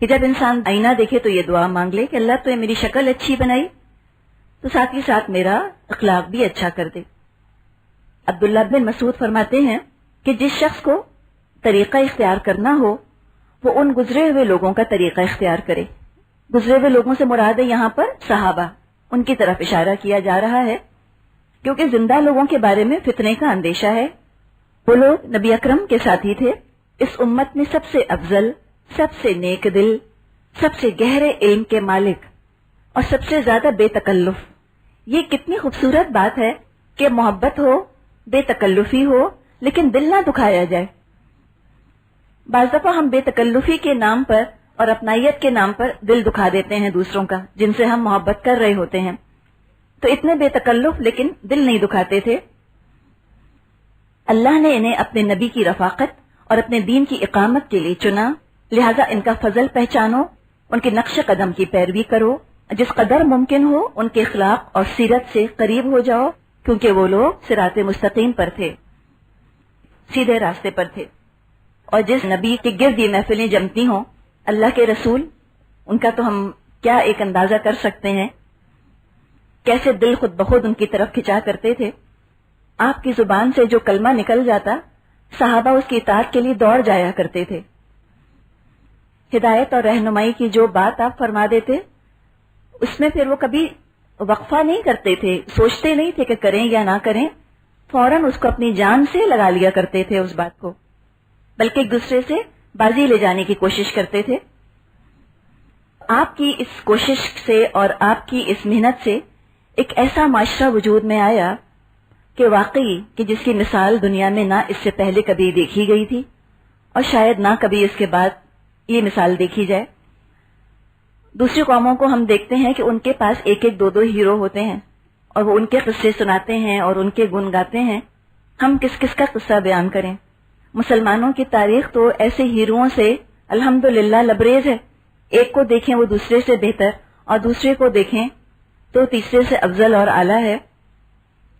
کہ جب انسان آئینہ دیکھے تو یہ دعا مانگ لے کہ اللہ تو یہ میری شکل اچھی بنائی تو ساتھ ہی ساتھ میرا اخلاق بھی اچھا کر دے۔ عبداللہ بن مسعود فرماتے ہیں کہ جس شخص کو طریقہ اختیار کرنا ہو وہ ان گزرے ہوئے لوگوں کا طریقہ اختیار کرے۔ گزرے ہوئے لوگوں سے مراد ہے یہاں پر صحابہ، ان کی طرف اشارہ کیا جا رہا ہے، کیونکہ زندہ لوگوں کے بارے میں فتنے کا اندیشہ ہے۔ وہ لوگ نبی اکرم کے ساتھی تھے، اس امت میں سب سے افضل، سب سے نیک دل، سب سے گہرے علم کے مالک اور سب سے زیادہ بے تکلف۔ یہ کتنی خوبصورت بات ہے کہ محبت ہو، بے تکلفی ہو، لیکن دل نہ دکھایا جائے۔ بعض دفعہ ہم بے تکلفی کے نام پر اور اپنائیت کے نام پر دل دکھا دیتے ہیں دوسروں کا، جن سے ہم محبت کر رہے ہوتے ہیں، تو اتنے بے تکلف لیکن دل نہیں دکھاتے تھے۔ اللہ نے انہیں اپنے نبی کی رفاقت اور اپنے دین کی اقامت کے لیے چنا، لہذا ان کا فضل پہچانو، ان کے نقش قدم کی پیروی کرو، جس قدر ممکن ہو ان کے اخلاق اور سیرت سے قریب ہو جاؤ، کیونکہ وہ لوگ صراط مستقیم پر تھے، سیدھے راستے پر تھے۔ اور جس نبی کے گرد یہ محفلیں جمتی ہوں، اللہ کے رسول، ان کا تو ہم کیا ایک اندازہ کر سکتے ہیں، کیسے دل خود بخود ان کی طرف کھنچا کرتے تھے۔ آپ کی زبان سے جو کلمہ نکل جاتا، صحابہ اس کی اطاعت کے لیے دوڑ جایا کرتے تھے۔ ہدایت اور رہنمائی کی جو بات آپ فرما دیتے، اس میں پھر وہ کبھی وقفہ نہیں کرتے تھے، سوچتے نہیں تھے کہ کریں یا نہ کریں، فوراً اس کو اپنی جان سے لگا لیا کرتے تھے اس بات کو، بلکہ ایک دوسرے سے بازی لے جانے کی کوشش کرتے تھے۔ آپ کی اس کوشش سے اور آپ کی اس محنت سے ایک ایسا معاشرہ وجود میں آیا کہ واقعی کہ جس کی مثال دنیا میں نہ اس سے پہلے کبھی دیکھی گئی تھی اور شاید نہ کبھی اس کے بعد یہ مثال دیکھی جائے۔ دوسری قوموں کو ہم دیکھتے ہیں کہ ان کے پاس ایک ایک دو دو ہیرو ہوتے ہیں اور وہ ان کے قصے سناتے ہیں اور ان کے گن گاتے ہیں۔ ہم کس کس کا قصہ بیان کریں؟ مسلمانوں کی تاریخ تو ایسے ہیروؤں سے الحمدللہ لبریز ہے، ایک کو دیکھیں وہ دوسرے سے بہتر اور دوسرے کو دیکھیں تو تیسرے سے افضل اور اعلیٰ ہے،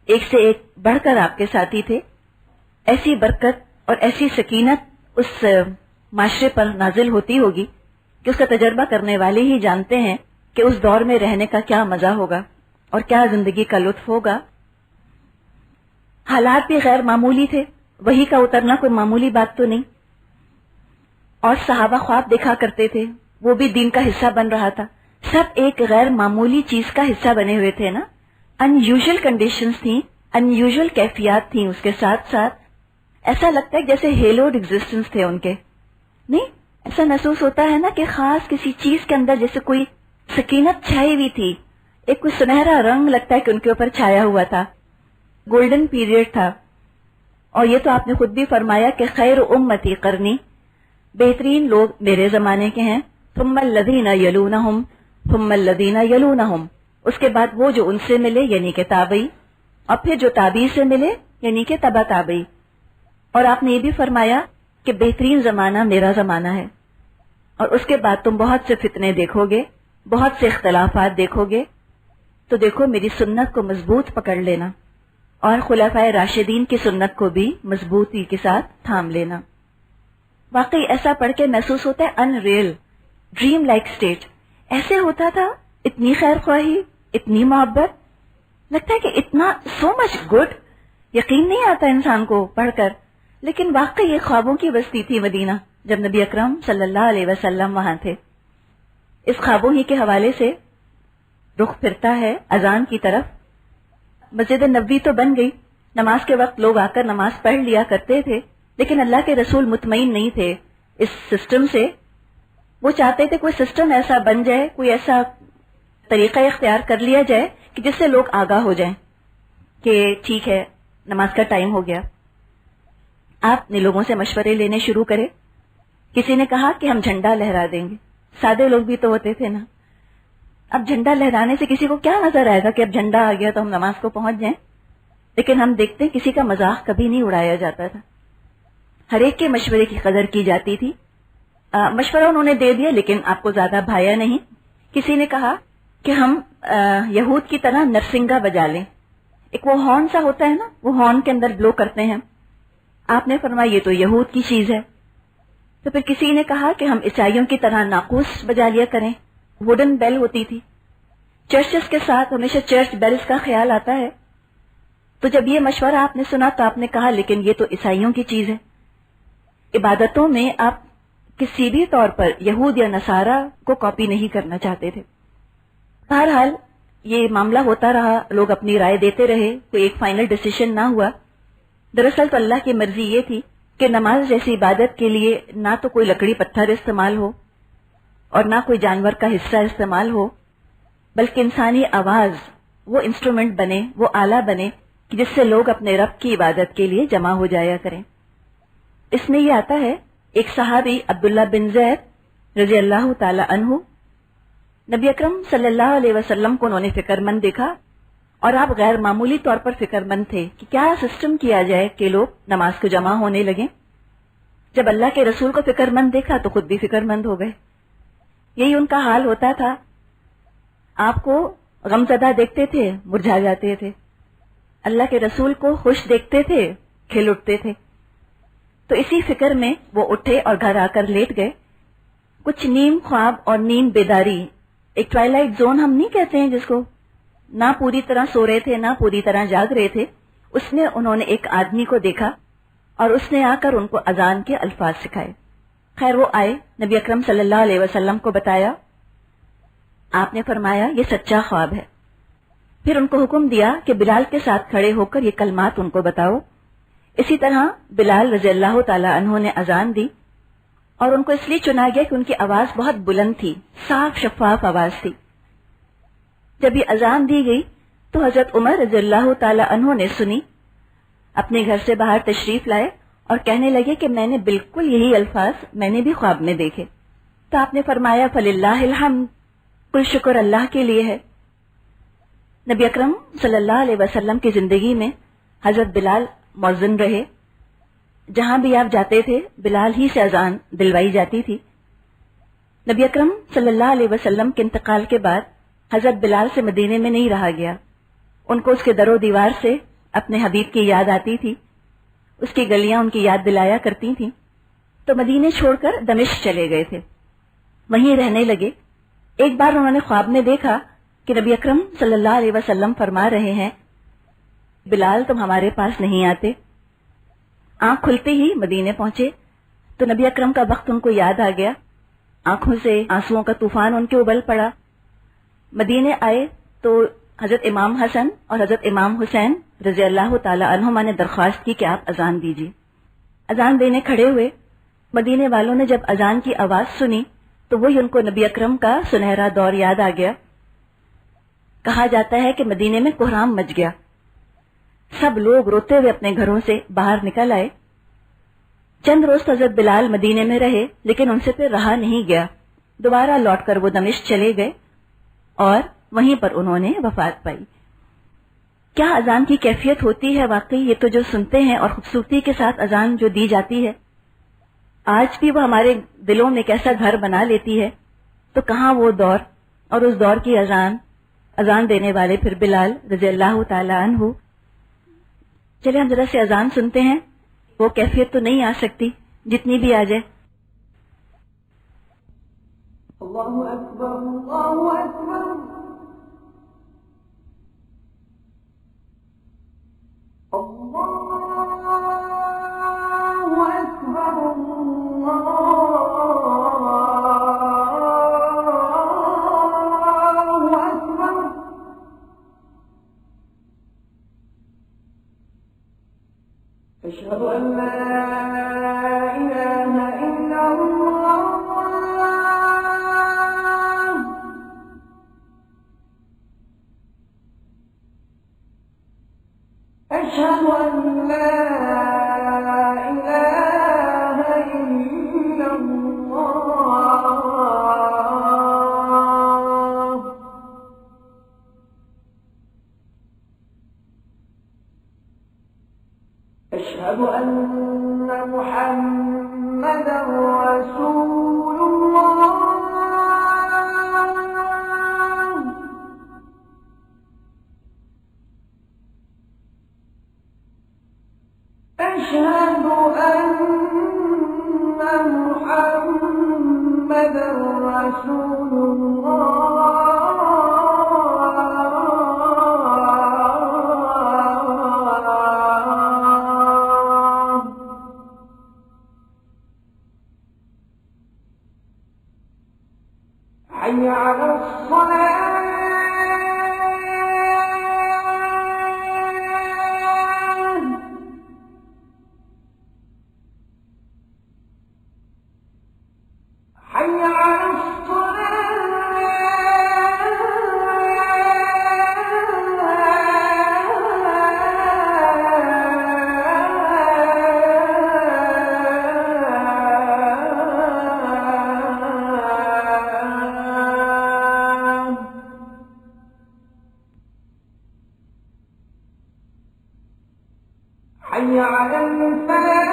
ایک سے ایک بڑھ کر آپ کے ساتھی تھے۔ ایسی برکت اور ایسی سکینت اس معاشرے پر نازل ہوتی ہوگی کہ اس کا تجربہ کرنے والے ہی جانتے ہیں کہ اس دور میں رہنے کا کیا مزہ ہوگا اور کیا زندگی کا لطف ہوگا۔ حالات بھی غیر معمولی تھے، وحی کا اترنا کوئی معمولی بات تو نہیں، اور صحابہ خواب دیکھا کرتے تھے، وہ بھی دین کا حصہ بن رہا تھا۔ سب ایک غیر معمولی چیز کا حصہ بنے ہوئے تھے نا، ان یوزل کنڈیشنز تھیں، ان یوزل کیفیات تھیں، اس کے ساتھ ساتھ ایسا لگتا ہے جیسے ہیلوڈ ایگزسٹنس تھے ان کے، نہیں ایسا محسوس ہوتا ہے نا کہ خاص کسی چیز کے اندر جیسے کوئی سکینت چھائی ہوئی تھی، ایک کوئی سنہرا رنگ لگتا ہے کہ ان کے اوپر چھایا ہوا تھا، گولڈن پیریڈ تھا۔ اور یہ تو آپ نے خود بھی فرمایا کہ خیر امتی قرنی، بہترین لوگ میرے زمانے کے ہیں، ثم الذین یلونہم ثم الذین یلونہم، اس کے بعد وہ جو ان سے ملے یعنی کہ تابعی، اور پھر جو تابعی سے ملے یعنی کہ تبع تابعی۔ اور آپ نے یہ بھی فرمایا کہ بہترین زمانہ میرا زمانہ ہے، اور اس کے بعد تم بہت سے فتنے دیکھو گے، بہت سے اختلافات دیکھو گے، تو دیکھو میری سنت کو مضبوط پکڑ لینا اور خلفائے راشدین کی سنت کو بھی مضبوطی کے ساتھ تھام لینا۔ واقعی ایسا پڑھ کے محسوس ہوتا ہے in real, dream like state, ایسے ہوتا تھا، اتنی خیر خواہی، اتنی محبت، لگتا ہے کہ اتنا سو مچ گڈ، یقین نہیں آتا انسان کو پڑھ کر، لیکن واقعی یہ خوابوں کی بستی تھی مدینہ جب نبی اکرم صلی اللہ علیہ وسلم وہاں تھے۔ اس خوابوں ہی کے حوالے سے رخ پھرتا ہے اذان کی طرف۔ مسجد نبوی تو بن گئی، نماز کے وقت لوگ آ کر نماز پڑھ لیا کرتے تھے، لیکن اللہ کے رسول مطمئن نہیں تھے اس سسٹم سے۔ وہ چاہتے تھے کوئی سسٹم ایسا بن جائے، کوئی ایسا طریقہ اختیار کر لیا جائے کہ جس سے لوگ آگاہ ہو جائیں کہ ٹھیک ہے نماز کا ٹائم ہو گیا۔ آپ نے لوگوں سے مشورے لینے شروع کرے، کسی نے کہا کہ ہم جھنڈا لہرا دیں گے، سادے لوگ بھی تو ہوتے تھے نا، اب جھنڈا لہرانے سے کسی کو کیا نظر آئے گا کہ اب جھنڈا آ گیا تو ہم نماز کو پہنچ جائیں۔ لیکن ہم دیکھتے ہیں کسی کا مذاق کبھی نہیں اڑایا جاتا تھا، ہر ایک کے مشورے کی قدر کی جاتی تھی۔ مشورہ انہوں نے دے دیا لیکن آپ کو زیادہ بھایا نہیں۔ کسی نے کہا کہ ہم یہود کی طرح نرسنگا بجا لیں، ایک وہ ہارن سا ہوتا ہے نا، وہ ہارن کے اندر بلو کرتے ہیں۔ آپ نے فرمایا یہ تو یہود کی چیز ہے۔ تو پھر کسی نے کہا کہ ہم عیسائیوں کی طرح ناقوس بجا لیا کریں، ووڈن بیل ہوتی تھی۔ چرچز کے ساتھ ہمیشہ چرچ بیلز کا خیال آتا ہے۔ تو جب یہ مشورہ آپ نے سنا تو آپ نے کہا لیکن یہ تو عیسائیوں کی چیز ہے۔ عبادتوں میں آپ کسی بھی طور پر یہود یا نصارہ کو کاپی نہیں کرنا چاہتے تھے۔ بہرحال یہ معاملہ ہوتا رہا، لوگ اپنی رائے دیتے رہے، کوئی ایک فائنل ڈیسیشن نہ ہوا۔ دراصل تو اللہ کی مرضی یہ تھی کہ نماز جیسی عبادت کے لیے نہ تو کوئی لکڑی پتھر استعمال ہو اور نہ کوئی جانور کا حصہ استعمال ہو، بلکہ انسانی آواز وہ انسٹرومنٹ بنے، وہ آلہ بنے کہ جس سے لوگ اپنے رب کی عبادت کے لیے جمع ہو جایا کریں۔ اس میں یہ آتا ہے، ایک صحابی عبداللہ بن زید رضی اللہ تعالی عنہ، نبی اکرم صلی اللہ علیہ وسلم کو انہوں نے فکر مند دیکھا، اور آپ غیر معمولی طور پر فکر مند تھے کہ کیا سسٹم کیا جائے کہ لوگ نماز کو جمع ہونے لگیں۔ جب اللہ کے رسول کو فکر مند دیکھا تو خود بھی فکر مند ہو گئے۔ یہی ان کا حال ہوتا تھا، آپ کو غمزدہ دیکھتے تھے مرجھا جاتے تھے، اللہ کے رسول کو خوش دیکھتے تھے کھل اٹھتے تھے۔ تو اسی فکر میں وہ اٹھے اور گھر آ کر لیٹ گئے۔ کچھ نیم خواب اور نیم بیداری، ایک ٹوائلائٹ زون ہم نہیں کہتے ہیں جس کو، نہ پوری طرح سو رہے تھے نہ پوری طرح جاگ رہے تھے، اس میں انہوں نے ایک آدمی کو دیکھا اور اس نے آ کر ان کو اذان کے الفاظ سکھائے۔ خیر وہ آئے، نبی اکرم صلی اللہ علیہ وسلم کو بتایا، آپ نے فرمایا یہ سچا خواب ہے۔ پھر ان کو حکم دیا کہ بلال کے ساتھ کھڑے ہو کر یہ کلمات ان کو بتاؤ۔ اسی طرح بلال رضی اللہ تعالی عنہ نے اذان دی، اور ان کو اس لیے چنا گیا کہ ان کی آواز بہت بلند تھی، صاف شفاف آواز تھی۔ جب یہ اذان دی گئی تو حضرت عمر رضی اللہ تعالی عنہ نے سنی، اپنے گھر سے باہر تشریف لائے اور کہنے لگے کہ میں نے بالکل یہی الفاظ میں نے بھی خواب میں دیکھے۔ تو آپ نے فرمایا فللہ الحمد، کل شکر اللہ کے لیے ہے۔ نبی اکرم صلی اللہ علیہ وسلم کی زندگی میں حضرت بلال مؤذن رہے، جہاں بھی آپ جاتے تھے بلال ہی سے اذان دلوائی جاتی تھی۔ نبی اکرم صلی اللہ علیہ وسلم کے انتقال کے بعد حضرت بلال سے مدینے میں نہیں رہا گیا، ان کو اس کے در و دیوار سے اپنے حبیب کی یاد آتی تھی، اس کی گلیاں ان کی یاد دلایا کرتی تھیں، تو مدینے چھوڑ کر دمشق چلے گئے تھے، وہیں رہنے لگے۔ ایک بار انہوں نے خواب میں دیکھا کہ نبی اکرم صلی اللہ علیہ وسلم فرما رہے ہیں بلال تم ہمارے پاس نہیں آتے۔ آنکھ کھلتے ہی مدینے پہنچے تو نبی اکرم کا وقت ان کو یاد آ گیا، آنکھوں سے آنسوؤں کا طوفان ان کے ابل پڑا۔ مدینے آئے تو حضرت امام حسن اور حضرت امام حسین رضی اللہ تعالی عنہما نے درخواست کی کہ آپ اذان دیجیے۔ اذان دینے کھڑے ہوئے، مدینے والوں نے جب اذان کی آواز سنی تو وہی ان کو نبی اکرم کا سنہرا دور یاد آ گیا۔ کہا جاتا ہے کہ مدینے میں کوہرام مچ گیا، سب لوگ روتے ہوئے اپنے گھروں سے باہر نکل آئے۔ چند روز حضرت بلال مدینے میں رہے، لیکن ان سے پھر رہا نہیں گیا، دوبارہ لوٹ کر وہ دمشق چلے گئے اور وہیں پر انہوں نے وفات پائی۔ کیا اذان کی کیفیت ہوتی ہے واقعی، یہ تو جو سنتے ہیں، اور خوبصورتی کے ساتھ اذان جو دی جاتی ہے، آج بھی وہ ہمارے دلوں میں کیسا گھر بنا لیتی ہے۔ تو کہاں وہ دور اور اس دور کی اذان دینے والے پھر بلال رضی اللہ تعالی عنہ۔ چلے ہم ذرا سے اذان سنتے ہیں، وہ کیفیت تو نہیں آ سکتی جتنی بھی آ جائے۔ اللہ اکبر اللہ اکبر اللہ اکبر اللہ اکبر اشہد ان لا الہ الا اللہ اشہد ان لا الہ الا اللہ اشہد ان رسول الله حي على الصلاة حي على الصلاة حي على الفلاح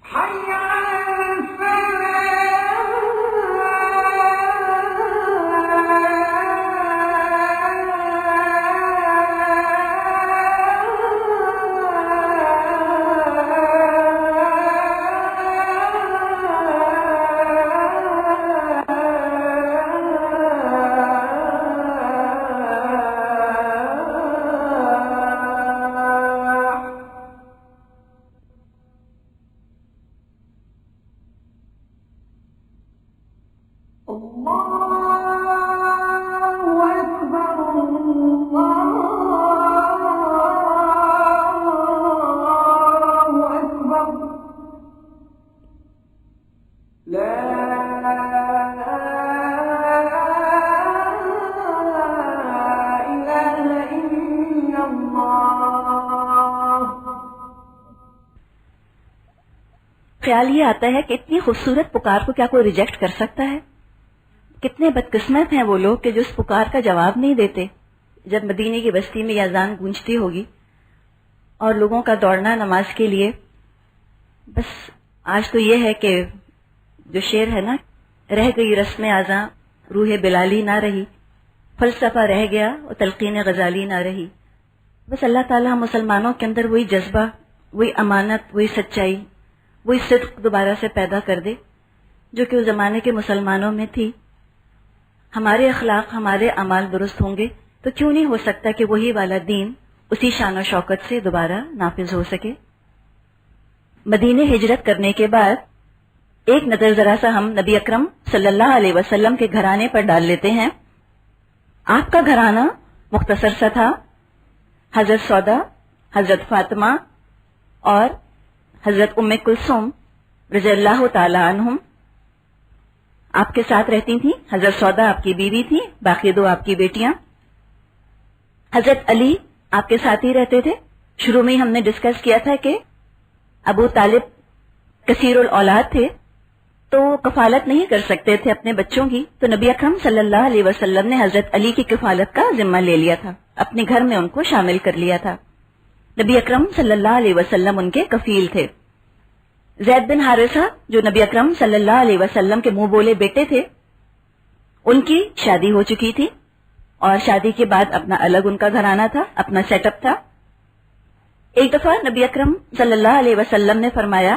حي على الفلاح الله أكبر الله أكبر لا إله إلا الله خیال یہ آتا ہے کہ اتنی خوبصورت پکار کو کیا کوئی ریجیکٹ کر سکتا ہے؟ کتنے بدقسمت ہیں وہ لوگ کہ جو اس پکار کا جواب نہیں دیتے جب مدینے کی بستی میں یہ اذان گونجتی ہوگی اور لوگوں کا دوڑنا نماز کے لیے. بس آج تو یہ ہے کہ جو شعر ہے نا، رہ گئی رسم آزاں روح بلالی نہ رہی، فلسفہ رہ گیا اور تلقین غزالی نہ رہی. بس اللہ تعالیٰ مسلمانوں کے اندر وہی جذبہ، وہی امانت، وہی سچائی، وہی صدق دوبارہ سے پیدا کر دے جو کہ اس زمانے کے مسلمانوں میں تھی. ہمارے اخلاق، ہمارے اعمال درست ہوں گے تو کیوں نہیں ہو سکتا کہ وہی والا دین اسی شان و شوکت سے دوبارہ نافذ ہو سکے. مدینے ہجرت کرنے کے بعد ایک نظر ذرا سا ہم نبی اکرم صلی اللہ علیہ وسلم کے گھرانے پر ڈال لیتے ہیں. آپ کا گھرانہ مختصر سا تھا. حضرت سودا، حضرت فاطمہ اور حضرت ام کلثوم رضی اللہ تعالی عنہم آپ کے ساتھ رہتی تھیں. حضرت سودا آپ کی بیوی تھی، باقی دو آپ کی بیٹیاں. حضرت علی آپ کے ساتھ ہی رہتے تھے. شروع میں ہی ہم نے ڈسکس کیا تھا کہ ابو طالب کثیر الاولاد تھے تو کفالت نہیں کر سکتے تھے اپنے بچوں کی، تو نبی اکرم صلی اللہ علیہ وسلم نے حضرت علی کی کفالت کا ذمہ لے لیا تھا، اپنے گھر میں ان کو شامل کر لیا تھا. نبی اکرم صلی اللہ علیہ وسلم ان کے کفیل تھے. زید بن حارثہ جو نبی اکرم صلی اللہ علیہ وسلم کے منہ بولے بیٹے تھے، ان کی شادی ہو چکی تھی اور شادی کے بعد اپنا الگ ان کا گھرانہ تھا، اپنا سیٹ اپ تھا. ایک دفعہ نبی اکرم صلی اللہ علیہ وسلم نے فرمایا